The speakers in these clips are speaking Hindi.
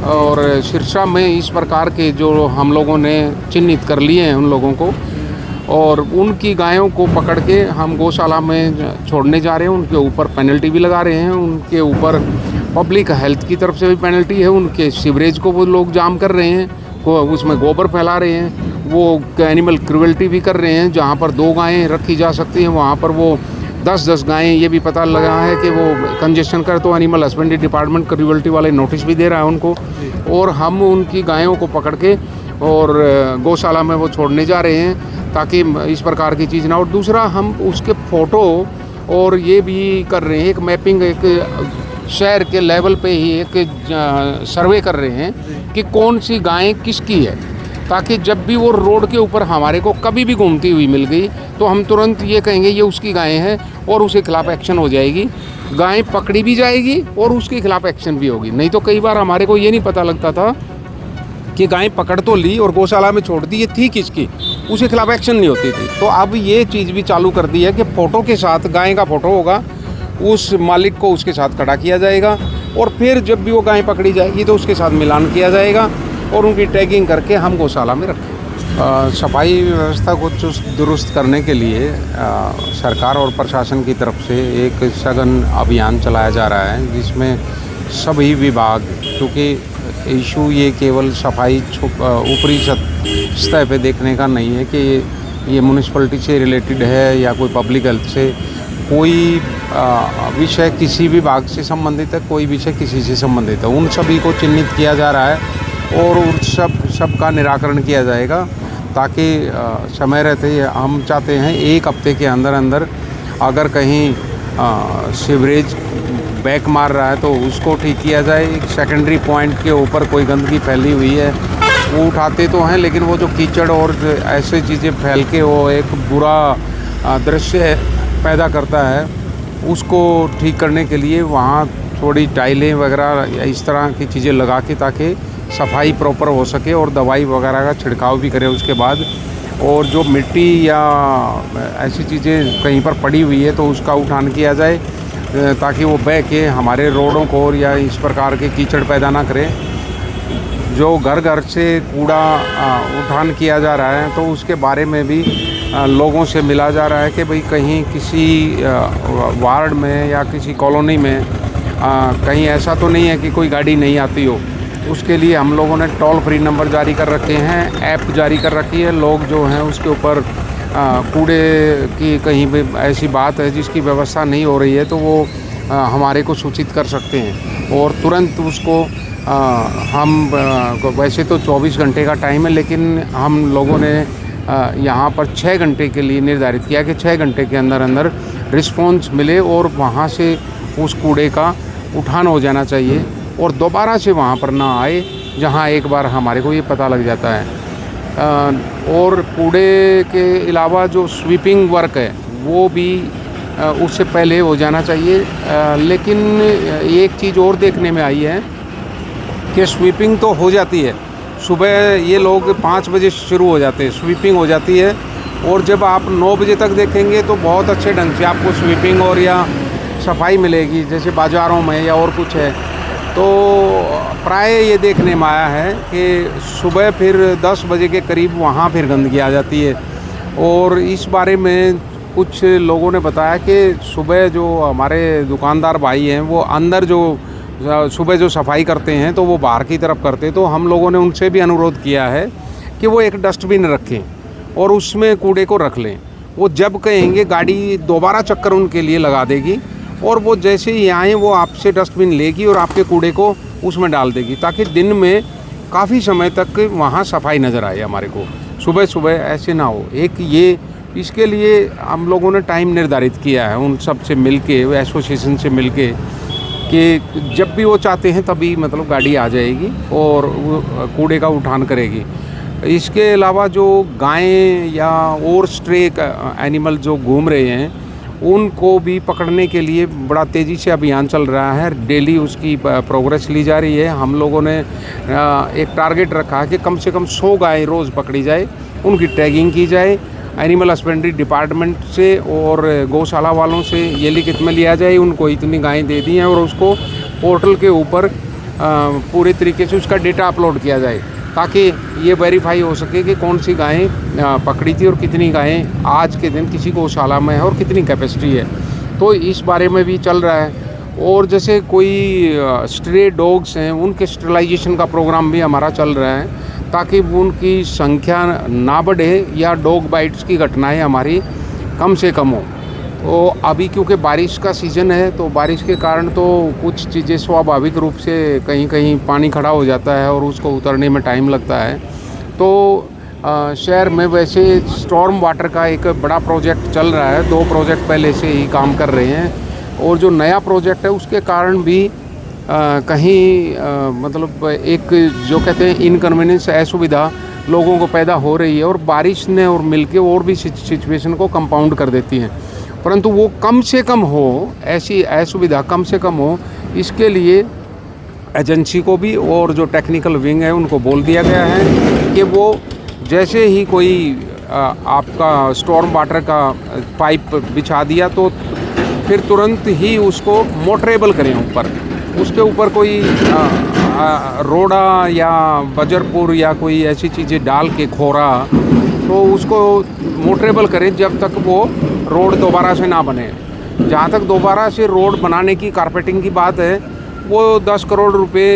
और सिरसा में इस प्रकार के जो हम लोगों ने चिन्हित कर लिए हैं उन लोगों को, और उनकी गायों को पकड़ के हम गौशाला में छोड़ने जा रहे हैं। उनके ऊपर पेनल्टी भी लगा रहे हैं, उनके ऊपर पब्लिक हेल्थ की तरफ से भी पेनल्टी है। उनके सीवरेज को वो लोग जाम कर रहे हैं, उसमें गोबर फैला रहे हैं, वो एनिमल क्रूएल्टी भी कर रहे हैं। जहाँ पर 2 गायें रखी जा सकती हैं वहाँ पर वो 10-10 गायें, ये भी पता लगा है कि वो कंजेशन कर, तो एनिमल हस्बेंड्री डिपार्टमेंट क्रूएल्टी वाले नोटिस भी दे रहा है उनको। और हम उनकी गायों को पकड़ के और गौशाला में वो छोड़ने जा रहे हैं ताकि इस प्रकार की चीज़ ना। और दूसरा, हम उसके फ़ोटो और ये भी कर रहे हैं, एक मैपिंग, एक शहर के लेवल पे ही एक सर्वे कर रहे हैं कि कौन सी गायें किसकी है, ताकि जब भी वो रोड के ऊपर हमारे को कभी भी घूमती हुई मिल गई तो हम तुरंत ये कहेंगे ये उसकी गायें हैं और उसके खिलाफ एक्शन हो जाएगी। गायें पकड़ी भी जाएगी और उसके खिलाफ एक्शन भी होगी। नहीं तो कई बार हमारे को ये नहीं पता लगता था कि गायें पकड़ तो ली और गौशाला में छोड़ दी, ये थी किसकी, उसके खिलाफ एक्शन नहीं होती थी। तो अब ये चीज़ भी चालू कर दी है कि फ़ोटो के साथ गाय का फ़ोटो होगा, उस मालिक को उसके साथ खड़ा किया जाएगा और फिर जब भी वो गाय पकड़ी जाएगी तो उसके साथ मिलान किया जाएगा और उनकी टैगिंग करके हम गौशाला में रखें। सफाई व्यवस्था को चुस्त दुरुस्त करने के लिए सरकार और प्रशासन की तरफ से एक सघन अभियान चलाया जा रहा है, जिसमें सभी विभाग, क्योंकि इशू ये केवल सफाई ऊपरी सतह पे देखने का नहीं है कि ये म्यूनिसिपैलिटी से रिलेटेड है या कोई पब्लिक हेल्थ से, कोई विषय किसी विभाग से संबंधित है, कोई विषय किसी से संबंधित है, उन सभी को चिन्हित किया जा रहा है और उन सब का निराकरण किया जाएगा, ताकि समय रहते हम चाहते हैं 1 हफ्ते के अंदर अंदर अगर कहीं सीवरेज बैक मार रहा है तो उसको ठीक किया जाए। एक सेकेंडरी पॉइंट के ऊपर कोई गंदगी फैली हुई है वो उठाते तो हैं, लेकिन वो जो कीचड़ और ऐसे चीज़ें फैल के वो एक बुरा दृश्य पैदा करता है, उसको ठीक करने के लिए वहाँ थोड़ी टाइलें वगैरह इस तरह की चीज़ें लगा के ताकि सफाई प्रॉपर हो सके और दवाई वगैरह का छिड़काव भी करें उसके बाद। और जो मिट्टी या ऐसी चीज़ें कहीं पर पड़ी हुई है तो उसका उठान किया जाए ताकि वो बह के हमारे रोडों को या इस प्रकार के कीचड़ पैदा ना करें। जो घर घर से कूड़ा उठान किया जा रहा है तो उसके बारे में भी लोगों से मिला जा रहा है कि भाई कहीं किसी वार्ड में या किसी कॉलोनी में कहीं ऐसा तो नहीं है कि कोई गाड़ी नहीं आती हो। उसके लिए हम लोगों ने टोल फ्री नंबर जारी कर रखे हैं, ऐप जारी कर रखी है। लोग जो हैं उसके ऊपर कूड़े की कहीं भी ऐसी बात है जिसकी व्यवस्था नहीं हो रही है तो वो हमारे को सूचित कर सकते हैं और तुरंत उसको हम वैसे तो 24 घंटे का टाइम है, लेकिन हम लोगों ने यहाँ पर 6 घंटे के लिए निर्धारित किया कि 6 घंटे के अंदर अंदर रिस्पॉन्स मिले और वहाँ से उस कूड़े का उठान हो जाना चाहिए और दोबारा से वहाँ पर ना आए जहाँ एक बार हमारे को ये पता लग जाता है। और कूड़े के अलावा जो स्वीपिंग वर्क है वो भी उससे पहले हो जाना चाहिए। लेकिन एक चीज़ और देखने में आई है कि स्वीपिंग तो हो जाती है, सुबह ये लोग 5 बजे शुरू हो जाते हैं, स्वीपिंग हो जाती है और जब आप 9 बजे तक देखेंगे तो बहुत अच्छे ढंग से आपको स्वीपिंग और या सफाई मिलेगी, जैसे बाज़ारों में या और कुछ है। तो प्राय ये देखने में आया है कि सुबह फिर 10 बजे के करीब वहाँ फिर गंदगी आ जाती है और इस बारे में कुछ लोगों ने बताया कि सुबह जो हमारे दुकानदार भाई हैं वो अंदर जो सुबह जो सफाई करते हैं तो वो बाहर की तरफ करते, तो हम लोगों ने उनसे भी अनुरोध किया है कि वो एक डस्टबिन रखें और उसमें कूड़े को रख लें। वो जब कहेंगे गाड़ी दोबारा चक्कर उनके लिए लगा देगी और वो जैसे ही आएँ वो आपसे डस्टबिन लेगी और आपके कूड़े को उसमें डाल देगी, ताकि दिन में काफ़ी समय तक वहाँ सफाई नज़र आए हमारे को, सुबह सुबह ऐसे ना हो। एक ये इसके लिए हम लोगों ने टाइम निर्धारित किया है उन सब से मिल के, एसोसिएशन से मिल के, कि जब भी वो चाहते हैं तभी मतलब गाड़ी आ जाएगी और वो कूड़े का उठान करेगी। इसके अलावा जो गायें या और स्ट्रे एनिमल जो घूम रहे हैं उनको भी पकड़ने के लिए बड़ा तेज़ी से अभियान चल रहा है। डेली उसकी प्रोग्रेस ली जा रही है। हम लोगों ने एक टारगेट रखा है कि कम से कम 100 गायें रोज़ पकड़ी जाए, उनकी टैगिंग की जाए, एनिमल हस्बेंड्री डिपार्टमेंट से और गौशाला वालों से ये लिखित में लिया जाए उनको इतनी गायें दे दी हैं और उसको पोर्टल के ऊपर पूरे तरीके से उसका डेटा अपलोड किया जाए, ताकि ये वेरीफाई हो सके कि कौन सी गायें पकड़ी थी और कितनी गायें आज के दिन किसी गौशाला में है और कितनी कैपेसिटी है। तो इस बारे में भी चल रहा है। और जैसे कोई स्ट्रे डॉग्स हैं, उनके स्टरलाइजेशन का प्रोग्राम भी हमारा चल रहा है, ताकि उनकी संख्या ना बढ़े या डॉग बाइट्स की घटनाएं हमारी कम से कम हो। तो अभी क्योंकि बारिश का सीज़न है, तो बारिश के कारण तो कुछ चीज़ें स्वाभाविक रूप से कहीं कहीं पानी खड़ा हो जाता है और उसको उतरने में टाइम लगता है। तो शहर में वैसे स्टॉर्म वाटर का एक बड़ा प्रोजेक्ट चल रहा है, 2 प्रोजेक्ट पहले से ही काम कर रहे हैं, और जो नया प्रोजेक्ट है उसके कारण भी कहीं मतलब एक जो कहते हैं इनकन्वीनियंस, असुविधा लोगों को पैदा हो रही है, और बारिश ने और मिलके और भी सिचुएशन को कंपाउंड कर देती हैं। परंतु वो कम से कम हो, ऐसी असुविधा कम से कम हो, इसके लिए एजेंसी को भी और जो टेक्निकल विंग है उनको बोल दिया गया है कि वो जैसे ही कोई आपका स्टॉर्म वाटर का पाइप बिछा दिया तो फिर तुरंत ही उसको मोटरेबल करें ऊपर, उसके ऊपर कोई रोड़ा या बजरपुर या कोई ऐसी चीज़ें डाल के खोरा, तो उसको मोटरेबल करें जब तक वो रोड दोबारा से ना बने। जहाँ तक दोबारा से रोड बनाने की, कारपेटिंग की बात है, वो 10 करोड़ रुपए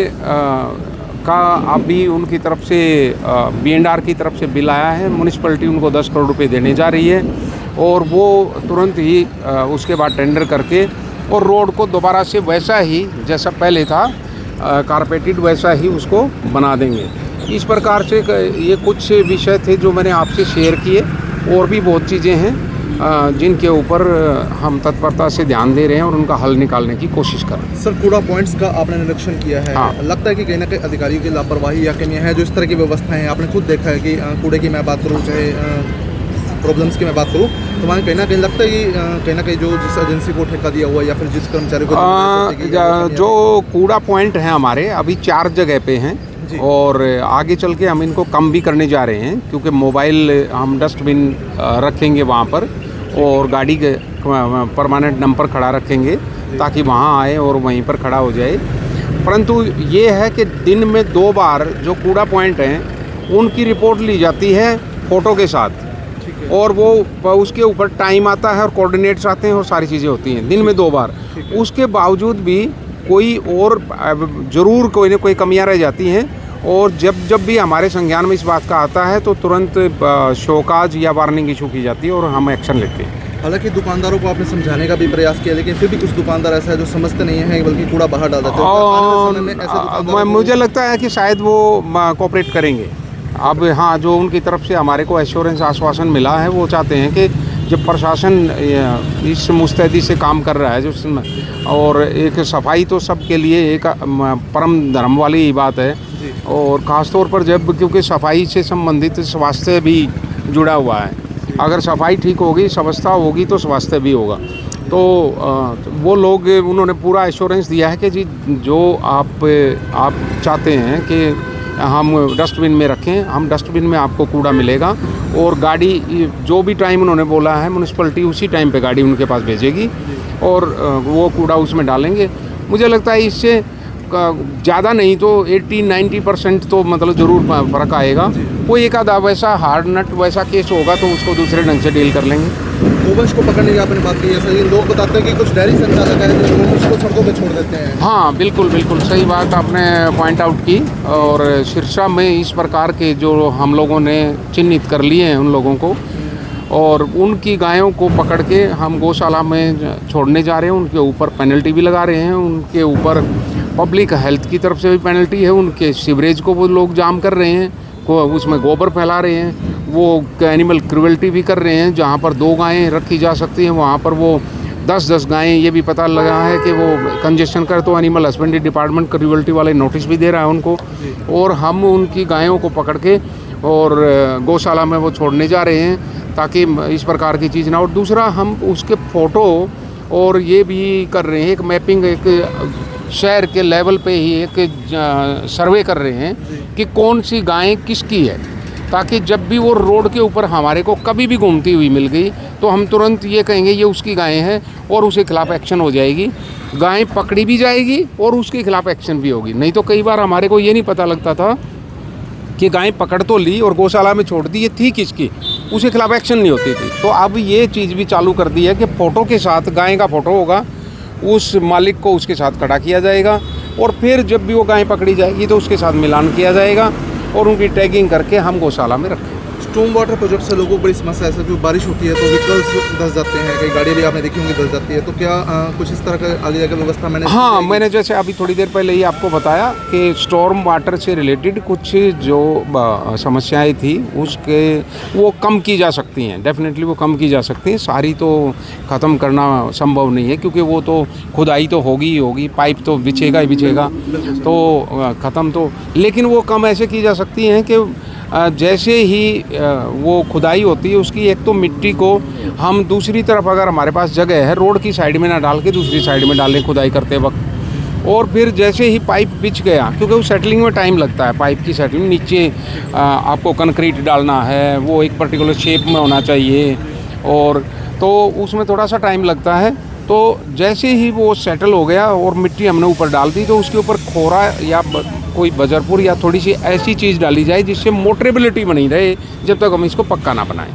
का अभी उनकी तरफ से B&R की तरफ से बिल आया है। म्यूनिसिपैलिटी उनको 10 करोड़ रुपए देने जा रही है, और वो तुरंत ही उसके बाद टेंडर करके और रोड को दोबारा से वैसा ही जैसा पहले था कारपेटेड वैसा ही उसको बना देंगे। इस प्रकार से ये कुछ विषय थे जो मैंने आपसे शेयर किए। और भी बहुत चीज़ें हैं जिनके ऊपर हम तत्परता से ध्यान दे रहे हैं और उनका हल निकालने की कोशिश कर रहे हैं। सर, कूड़ा पॉइंट्स का आपने निरीक्षण किया है। हाँ। लगता है कि कहीं ना कहीं अधिकारियों की लापरवाही या कमियां हैं जो इस तरह की व्यवस्थाएं हैं। आपने खुद देखा है कि कूड़े की मैं बात करूँ, चाहे प्रॉब्लम्स की मैं बात करूँ, तो वहाँ कहीं ना लगता है कि कहीं ना कहीं जो जिस एजेंसी को ठेका दिया हुआ या फिर जिस कर्मचारी को जो कूड़ा पॉइंट हैं हमारे अभी 4 जगह पे हैं, और आगे चल के हम इनको कम भी करने जा रहे हैं, क्योंकि मोबाइल हम डस्टबिन रखेंगे वहाँ पर, और गाड़ी के परमानेंट नंबर खड़ा रखेंगे ताकि वहाँ आए और वहीं पर खड़ा हो जाए। परंतु ये है कि दिन में 2 बार जो कूड़ा पॉइंट हैं उनकी रिपोर्ट ली जाती है फ़ोटो के साथ, और वो उसके ऊपर टाइम आता है और कोऑर्डिनेट्स आते हैं और सारी चीज़ें होती हैं दिन में 2 बार। उसके बावजूद भी कोई और ज़रूर कोई ना कोई कमियां रह जाती हैं, और जब भी हमारे संज्ञान में इस बात का आता है तो तुरंत शोकाज या वार्निंग इशू की जाती है और हम एक्शन लेते हैं। हालांकि दुकानदारों को आपने समझाने का भी प्रयास किया, लेकिन फिर भी कुछ दुकानदार ऐसा है जो समझते नहीं हैं, बल्कि कूड़ा बाहर डाल देते हैं। मुझे लगता है कि शायद वो कोऑपरेट करेंगे। अब हाँ, जो उनकी तरफ से हमारे को एश्योरेंस आश्वासन मिला है, वो चाहते हैं कि जब प्रशासन इस मुस्तैदी से काम कर रहा है जो, और एक सफाई तो सबके लिए एक परम धर्म वाली बात है, और ख़ास तौर पर जब क्योंकि सफाई से संबंधित स्वास्थ्य भी जुड़ा हुआ है। अगर सफाई ठीक होगी, व्यवस्था होगी, तो स्वास्थ्य भी होगा। तो वो लोग, उन्होंने पूरा एश्योरेंस दिया है कि जी जो आप चाहते हैं कि हम डस्टबिन में रखें, हम डस्टबिन में आपको कूड़ा मिलेगा, और गाड़ी जो भी टाइम उन्होंने बोला है म्यूनिसिपैलिटी उसी टाइम पे गाड़ी उनके पास भेजेगी और वो कूड़ा उसमें डालेंगे। मुझे लगता है इससे ज़्यादा नहीं तो 80-90% तो मतलब ज़रूर फ़र्क आएगा। कोई एक आधा वैसा हार्ड नट वैसा केस होगा तो उसको दूसरे ढंग से डील कर लेंगे। गोवंश को पकड़ने की आपने बात की है, सर, लोग बताते हैं कि कुछ डेयरी संचालक हैं जो गोवंश को सड़कों पे छोड़ देते हैं। हाँ, बिल्कुल सही बात आपने पॉइंट आउट की। और सिरसा में इस प्रकार के जो हम लोगों ने चिन्हित कर लिए हैं उन लोगों को, और उनकी गायों को पकड़ के हम गौशाला में छोड़ने जा रहे हैं। उनके ऊपर पेनल्टी भी लगा रहे हैं, उनके ऊपर पब्लिक हेल्थ की तरफ से भी पेनल्टी है। उनके सीवरेज को वो लोग जाम कर रहे हैं, उसमें गोबर फैला रहे हैं, वो एनिमल क्रुएल्टी भी कर रहे हैं। जहाँ पर 2 गायें रखी जा सकती हैं वहाँ पर वो 10-10 गायें, ये भी पता लगा है कि वो कंजेशन कर, तो एनिमल हस्बेंड्री डिपार्टमेंट क्रुएल्टी वाले नोटिस भी दे रहा है उनको, और हम उनकी गायों को पकड़ के और गौशाला में वो छोड़ने जा रहे हैं ताकि इस प्रकार की चीज़ ना। और दूसरा, हम उसके फ़ोटो और ये भी कर रहे हैं, एक मैपिंग, एक शहर के लेवल पे ही एक सर्वे कर रहे हैं कि कौन सी गायें किसकी है, ताकि जब भी वो रोड के ऊपर हमारे को कभी भी घूमती हुई मिल गई तो हम तुरंत ये कहेंगे ये उसकी गायें हैं और उसके खिलाफ़ एक्शन हो जाएगी। गायें पकड़ी भी जाएगी और उसके खिलाफ़ एक्शन भी होगी। नहीं तो कई बार हमारे को ये नहीं पता लगता था कि गायें पकड़ तो ली और गौशाला में छोड़ दी, ये थी किसकी, उसके खिलाफ़ एक्शन नहीं होती थी। तो अब ये चीज़ भी चालू कर दी है कि फ़ोटो के साथ गाय का फ़ोटो होगा, उस मालिक को उसके साथ खड़ा किया जाएगा और फिर जब भी वो गाय पकड़ी जाएगी तो उसके साथ मिलान किया जाएगा और उनकी टैगिंग करके हम गौशाला में रखें। स्टॉर्म वाटर प्रोजेक्ट से लोगों को बड़ी समस्या है, जो बारिश होती है तो व्हीकल्स धंस जाते हैं, कई गाड़ियाँ भी आपने देखी होंगी धंस जाती है, तो क्या कुछ इस तरह का आगे जाकर व्यवस्था मैंने हाँ, मैंने जैसे अभी थोड़ी देर पहले ही आपको बताया कि स्टॉर्म वाटर से रिलेटेड कुछ जो समस्याएं थी उसके वो कम की जा सकती हैं, डेफिनेटली वो कम की जा सकती हैं। सारी तो ख़त्म करना संभव नहीं है क्योंकि वो तो खुदाई तो होगी ही होगी, पाइप तो बिछेगा ही बिछेगा, तो ख़त्म तो, लेकिन वो कम ऐसे की जा सकती हैं कि जैसे ही वो खुदाई होती है उसकी एक तो मिट्टी को हम दूसरी तरफ, अगर हमारे पास जगह है, रोड की साइड में ना डाल के दूसरी साइड में डालें खुदाई करते वक्त, और फिर जैसे ही पाइप बिछ गया, क्योंकि उस सेटलिंग में टाइम लगता है, पाइप की सेटलिंग नीचे आपको कंक्रीट डालना है, वो एक पर्टिकुलर शेप में होना चाहिए और तो उसमें थोड़ा सा टाइम लगता है। तो जैसे ही वो सेटल हो गया और मिट्टी हमने ऊपर डाल दी तो उसके ऊपर खोरा या कोई बजरपुर या थोड़ी सी ऐसी चीज़ डाली जाए जिससे मोटरेबिलिटी बनी रहे जब तक हम इसको पक्का ना बनाएं।